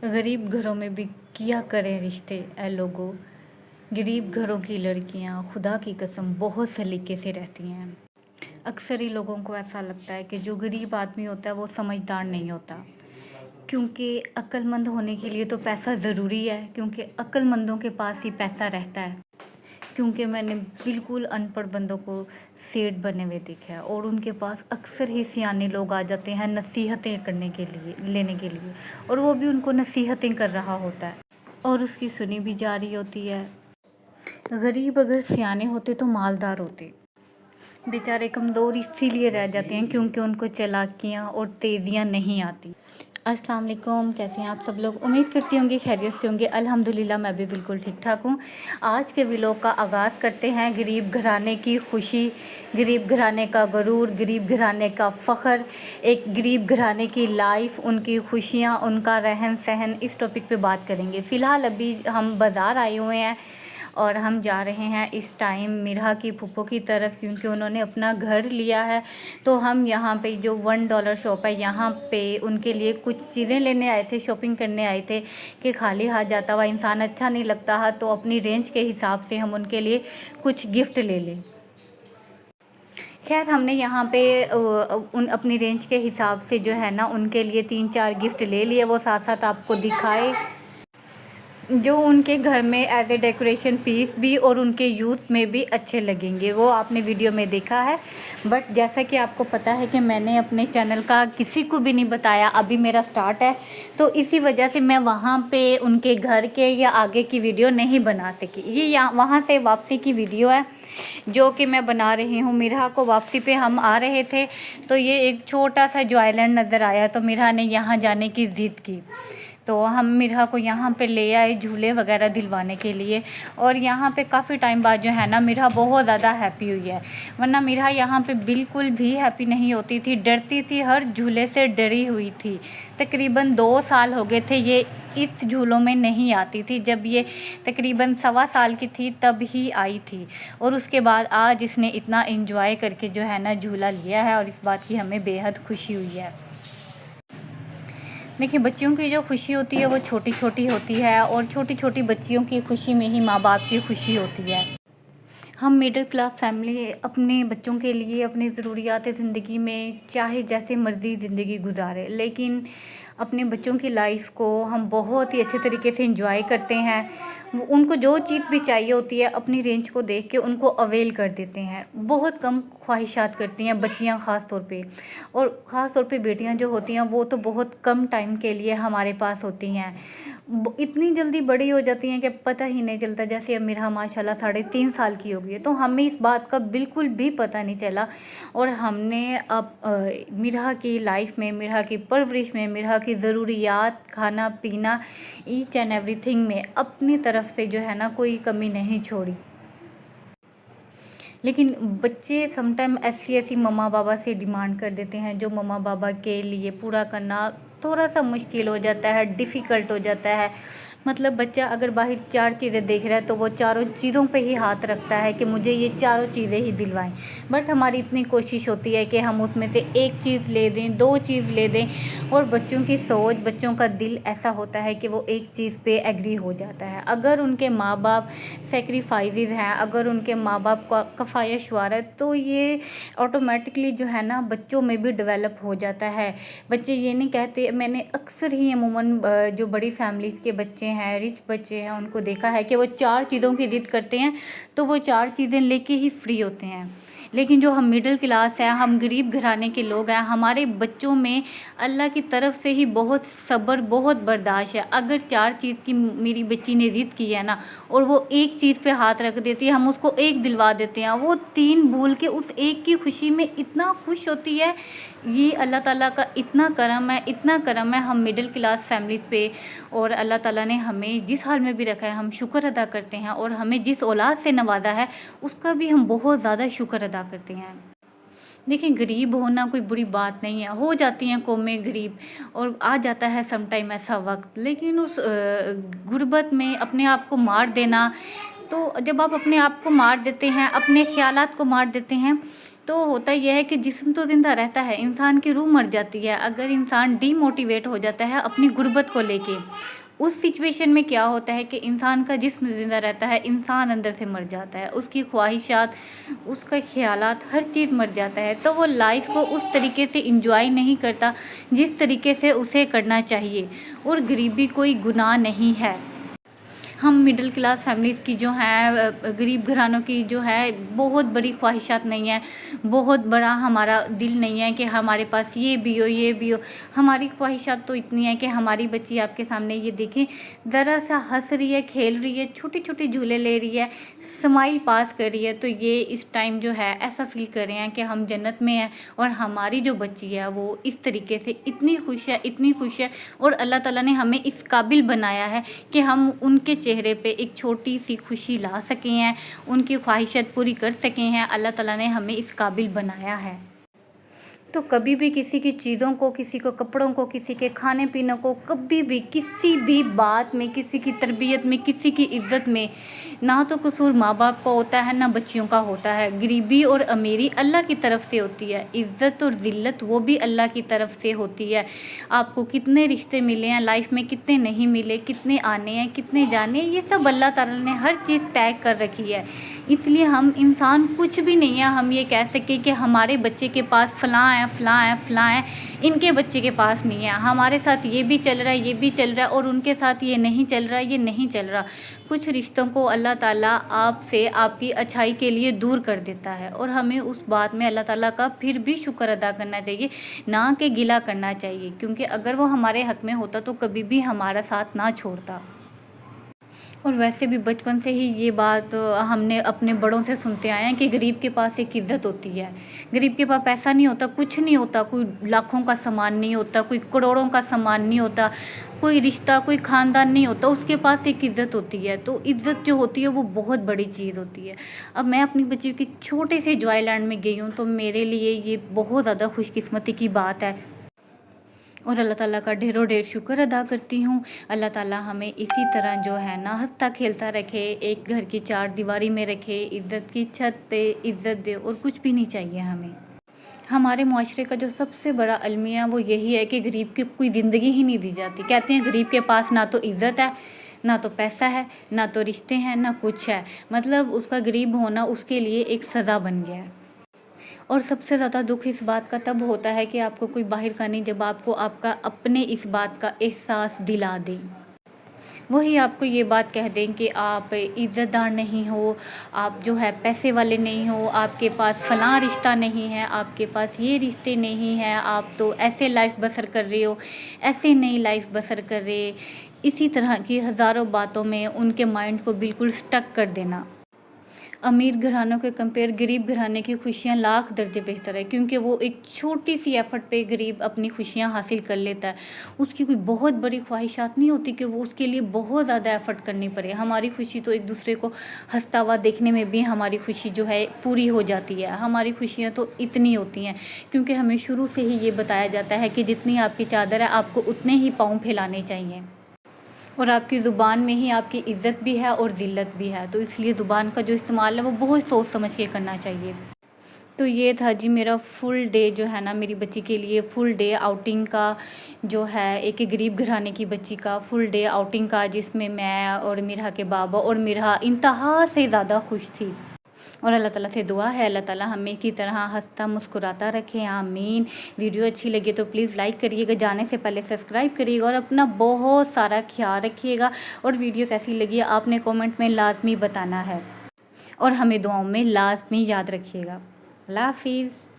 गरीब घरों में भी किया करें रिश्ते ऐ लोगों। गरीब घरों की लड़कियां खुदा की कसम बहुत सलीके से रहती हैं। अक्सर ही लोगों को ऐसा लगता है कि जो गरीब आदमी होता है वो समझदार नहीं होता, क्योंकि अक्लमंद होने के लिए तो पैसा ज़रूरी है, क्योंकि अक्लमंदों के पास ही पैसा रहता है। क्योंकि मैंने बिल्कुल अनपढ़ बंदों को सेठ बने हुए देखा है और उनके पास अक्सर ही सियाने लोग आ जाते हैं नसीहतें करने के लिए, लेने के लिए, और वो भी उनको नसीहतें कर रहा होता है और उसकी सुनी भी जा रही होती है। गरीब अगर सियाने होते तो मालदार होते, बेचारे कमज़ोर इसीलिए रह जाते हैं क्योंकि उनको चालाकियाँ और तेज़ियाँ नहीं आती। अस्सलाम वालेकुम, कैसे हैं आप सब लोग? उम्मीद करती होंगी खैरियत से होंगे। अल्हम्दुलिल्लाह मैं भी बिल्कुल ठीक ठाक हूँ। आज के व्लॉग का आगाज़ करते हैं। गरीब घराने की खुशी, गरीब घराने का गुरूर, गरीब घराने का फ़ख्र, एक गरीब घराने की लाइफ, उनकी खुशियाँ, उनका रहन सहन, इस टॉपिक पे बात करेंगे। फ़िलहाल अभी हम बाज़ार आए हुए हैं और हम जा रहे हैं इस टाइम मिरहा की फूफो की तरफ, क्योंकि उन्होंने अपना घर लिया है। तो हम यहाँ पे जो $1 शॉप है यहाँ पे उनके लिए कुछ चीज़ें लेने आए थे, शॉपिंग करने आए थे कि खाली हाथ जाता हुआ इंसान अच्छा नहीं लगता है, तो अपनी रेंज के हिसाब से हम उनके लिए कुछ गिफ्ट ले लें। खैर हमने यहाँ पे उन अपनी रेंज के हिसाब से जो है ना उनके लिए 3-4 गिफ्ट ले लिए। वो साथ साथ आपको दिखाए जो उनके घर में एज ए डेकोरेशन पीस भी और उनके यूथ में भी अच्छे लगेंगे, वो आपने वीडियो में देखा है। बट जैसा कि आपको पता है कि मैंने अपने चैनल का किसी को भी नहीं बताया, अभी मेरा स्टार्ट है, तो इसी वजह से मैं वहाँ पे उनके घर के या आगे की वीडियो नहीं बना सकी। ये यहाँ वहाँ से वापसी की वीडियो है जो कि मैं बना रही हूँ। मिरहा को वापसी पे हम आ रहे थे तो ये एक छोटा सा जो आइलैंड नज़र आया, तो मिरहा ने यहाँ जाने की ज़िद की, तो हम मिरहा को यहाँ पे ले आए झूले वगैरह दिलवाने के लिए। और यहाँ पे काफ़ी टाइम बाद जो है ना मिरहा बहुत ज़्यादा हैप्पी हुई है, वरना मिरहा यहाँ पे बिल्कुल भी हैप्पी नहीं होती थी, डरती थी, हर झूले से डरी हुई थी। तकरीबन 2 साल हो गए थे ये इस झूलों में नहीं आती थी। जब ये तकरीबन 1.25 साल की थी तब ही आई थी, और उसके बाद आज इसने इतना एंजॉय करके जो है ना झूला लिया है, और इस बात की हमें बेहद खुशी हुई है। देखिए, बच्चियों की जो खुशी होती है वो छोटी छोटी होती है, और छोटी छोटी बच्चियों की खुशी में ही माँ बाप की खुशी होती है। हम मिडिल क्लास फैमिली अपने बच्चों के लिए अपनी ज़रूरियात ज़िंदगी में चाहे जैसे मर्ज़ी ज़िंदगी गुजारे, लेकिन अपने बच्चों की लाइफ को हम बहुत ही अच्छे तरीके से एंजॉय करते हैं। उनको जो चीज़ भी चाहिए होती है अपनी रेंज को देख के उनको अवेल कर देते हैं। बहुत कम ख्वाहिशात करती हैं बच्चियां ख़ास तौर पे, और ख़ास तौर पे बेटियां जो होती हैं वो तो बहुत कम टाइम के लिए हमारे पास होती हैं। इतनी जल्दी बड़ी हो जाती हैं कि पता ही नहीं चलता। जैसे अब मिरहा माशाल्लाह 3.5 साल की हो गई है, तो हमें इस बात का बिल्कुल भी पता नहीं चला, और हमने अब मिरहा की लाइफ में, मिरहा की परवरिश में, मिरहा की ज़रूरियात, खाना पीना, ईच एंड एवरीथिंग में अपनी तरफ से जो है ना कोई कमी नहीं छोड़ी। लेकिन बच्चे समटाइम ऐसी ऐसी मम्मा पापा से डिमांड कर देते हैं जो मम्मा पापा के लिए पूरा करना थोड़ा सा मुश्किल हो जाता है, डिफ़िकल्ट हो जाता है। मतलब बच्चा अगर बाहर 4 चीज़ें देख रहा है तो वो चारों चीज़ों पे ही हाथ रखता है कि मुझे ये चारों चीज़ें ही दिलवाएं। बट हमारी इतनी कोशिश होती है कि हम उसमें से एक चीज़ ले दें, 2 चीज़ ले दें, और बच्चों की सोच, बच्चों का दिल ऐसा होता है कि वो एक चीज़ पे एग्री हो जाता है। अगर उनके माँ बाप सेक्रीफाइसेस हैं, अगर उनके माँ बाप का कफ़ायशवार है, तो ये ऑटोमेटिकली जो है ना बच्चों में भी डेवलप हो जाता है। बच्चे ये नहीं कहते, मैंने अक्सर ही अमूमन जो बड़ी फैमिलीज़ के बच्चे हैं, रिच बच्चे हैं, उनको देखा है कि वो 4 चीज़ों की ज़िद करते हैं तो वो 4 चीज़ें लेके ही फ्री होते हैं। लेकिन जो हम मिडिल क्लास हैं, हम गरीब घराने के लोग हैं, हमारे बच्चों में अल्लाह की तरफ से ही बहुत सब्र, बहुत बर्दाश्त है। अगर 4 चीज़ की मेरी बच्ची ने ज़िद की है ना, और वो एक चीज़ पे हाथ रख देती है, हम उसको एक दिलवा देते हैं, वो 3 भूल के उस एक की खुशी में इतना खुश होती है। ये अल्लाह ताला का इतना करम है, इतना करम है हम मिडिल क्लास फैमिली पे, और अल्लाह ताला ने हमें जिस हाल में भी रखा है हम शुक्र अदा करते हैं, और हमें जिस औलाद से नवाजा है उसका भी हम बहुत ज़्यादा शुक्र अदा करते हैं। देखिए, गरीब होना कोई बुरी बात नहीं है, हो जाती हैं कौमें गरीब, और आ जाता है सम टाइम ऐसा वक्त, लेकिन उस गुर्बत में अपने आप को मार देना, तो जब आप अपने आप को मार देते हैं, अपने ख्यालात को मार देते हैं, तो होता यह है कि जिस्म तो ज़िंदा रहता है, इंसान की रूह मर जाती है। अगर इंसान डीमोटिवेट हो जाता है अपनी गुर्बत को लेके, उस सिचुएशन में क्या होता है कि इंसान का जिस्म ज़िंदा रहता है, इंसान अंदर से मर जाता है, उसकी ख्वाहिशात, उसका ख़यालात, हर चीज़ मर जाता है। तो वो लाइफ को उस तरीके से इंजॉय नहीं करता जिस तरीके से उसे करना चाहिए। और गरीबी कोई गुनाह नहीं है। हम मिडिल क्लास फैमिलीज़ की जो है, गरीब घरानों की जो है, बहुत बड़ी ख्वाहिशात नहीं है, बहुत बड़ा हमारा दिल नहीं है कि हमारे पास ये भी हो, ये भी हो। हमारी ख्वाहिशात तो इतनी है कि हमारी बच्ची आपके सामने ये देखें, ज़रा सा हंस रही है, खेल रही है, छोटे छोटे झूले ले रही है, स्माइल पास कर रही है, तो ये इस टाइम जो है ऐसा फील कर रहे हैं कि हम जन्नत में हैं। और हमारी जो बच्ची है वो इस तरीके से इतनी खुश है, इतनी खुश है। और अल्लाह ताला ने हमें इस काबिल बनाया है कि हम उनके चेहरे पे एक छोटी सी खुशी ला सके हैं, उनकी ख्वाहिशात पूरी कर सके हैं। अल्लाह ताला ने हमें इस काबिल बनाया है। तो कभी भी किसी की चीज़ों को, किसी को कपड़ों को, किसी के खाने पीने को, कभी भी किसी भी बात में, किसी की तरबियत में, किसी की इज्जत में ना तो कसूर माँ बाप का होता है, ना बच्चियों का होता है। गरीबी और अमीरी अल्लाह की तरफ से होती है, इज़्ज़त और ज़िल्लत वो भी अल्लाह की तरफ से होती है। आपको कितने रिश्ते मिले हैं लाइफ में, कितने नहीं मिले, कितने आने हैं, कितने जाने हैं, ये सब अल्लाह ताला ने हर चीज़ तय कर रखी है। इसलिए हम इंसान कुछ भी नहीं है हम ये कह सकें कि हमारे बच्चे के पास फ़लाँ है, फ़लाँ है, फ़लाँ है, इनके बच्चे के पास नहीं है। हमारे साथ ये भी चल रहा है, ये भी चल रहा है, और उनके साथ ये नहीं चल रहा, ये नहीं चल रहा। कुछ रिश्तों को अल्लाह ताला आपसे आपकी अच्छाई के लिए दूर कर देता है, और हमें उस बात में अल्लाह ताला का फिर भी शुक्र अदा करना चाहिए, ना कि गिला करना चाहिए। क्योंकि अगर वो हमारे हक़ में होता तो कभी भी हमारा साथ ना छोड़ता। और वैसे भी बचपन से ही ये बात हमने अपने बड़ों से सुनते आए हैं कि गरीब के पास एक इज़्ज़त होती है। गरीब के पास पैसा नहीं होता, कुछ नहीं होता, कोई लाखों का सामान नहीं होता, कोई करोड़ों का सामान नहीं होता, कोई रिश्ता, कोई ख़ानदान नहीं होता, उसके पास एक इज़्ज़त होती है। तो इज़्ज़त जो होती है वो बहुत बड़ी चीज़ होती है। अब मैं अपनी बच्ची के छोटे से जॉयलैंड में गई हूँ, तो मेरे लिए ये बहुत ज़्यादा खुशकिस्मती की बात है, और अल्लाह ताला का ढेरों ढेर शुक्र अदा करती हूँ। अल्लाह ताला हमें इसी तरह जो है ना हंसता खेलता रखे, एक घर की चार दीवारी में रखे, इज़्ज़त की छत पे इज़्ज़त दे, और कुछ भी नहीं चाहिए हमें। हमारे मुआशरे का जो सबसे बड़ा अलमिया वो यही है कि गरीब की कोई ज़िंदगी ही नहीं दी जाती। कहते हैं गरीब के पास ना तो इज़्ज़त है, ना तो पैसा है, ना तो रिश्ते हैं, ना कुछ है। मतलब उसका गरीब होना उसके लिए एक सज़ा बन गया है। और सबसे ज़्यादा दुख इस बात का तब होता है कि आपको कोई बाहर का नहीं, जब आपको आपका अपने इस बात का एहसास दिला दें। वही आपको ये बात कह दें कि आप इज़्ज़तदार नहीं हो, आप जो है पैसे वाले नहीं हो, आपके पास फ़लाँ रिश्ता नहीं है, आपके पास ये रिश्ते नहीं हैं, आप तो ऐसे लाइफ बसर कर रहे हो, ऐसे नई लाइफ बसर कर रहे। इसी तरह की हज़ारों बातों में उनके माइंड को बिल्कुल स्टक कर देना। अमीर घरानों के कंपेयर गरीब घराने की खुशियाँ लाख दर्जे बेहतर है, क्योंकि वो एक छोटी सी एफ़र्ट पे गरीब अपनी खुशियाँ हासिल कर लेता है। उसकी कोई बहुत बड़ी ख्वाहिशात नहीं होती कि वो उसके लिए बहुत ज़्यादा एफ़र्ट करनी पड़े। हमारी खुशी तो एक दूसरे को हँसता हुआ देखने में भी हमारी खुशी जो है पूरी हो जाती है। हमारी खुशियाँ तो इतनी होती हैं क्योंकि हमें शुरू से ही ये बताया जाता है कि जितनी आपकी चादर है आपको उतने ही पाँव फैलाने चाहिए, और आपकी ज़ुबान में ही आपकी इज़्ज़त भी है और ज़िल्लत भी है। तो इसलिए ज़ुबान का जो इस्तेमाल है वो बहुत सोच समझ के करना चाहिए। तो ये था जी मेरा फुल डे जो है ना, मेरी बच्ची के लिए फुल डे आउटिंग का जो है, एक गरीब घराने की बच्ची का फुल डे आउटिंग का, जिसमें मैं और मिरहा के बाबा और मिरहा इंतहा से ज़्यादा खुश थी। और अल्लाह ताला से दुआ है अल्लाह ताला हमें इसी तरह हंसता मुस्कुराता रखे, आमीन। वीडियो अच्छी लगी तो प्लीज़ लाइक करिएगा, जाने से पहले सब्सक्राइब करिएगा, और अपना बहुत सारा ख्याल रखिएगा। और वीडियो कैसी लगी आपने कमेंट में लाजमी बताना है, और हमें दुआओं में लाजमी याद रखिएगा। अल्लाह हाफिज़।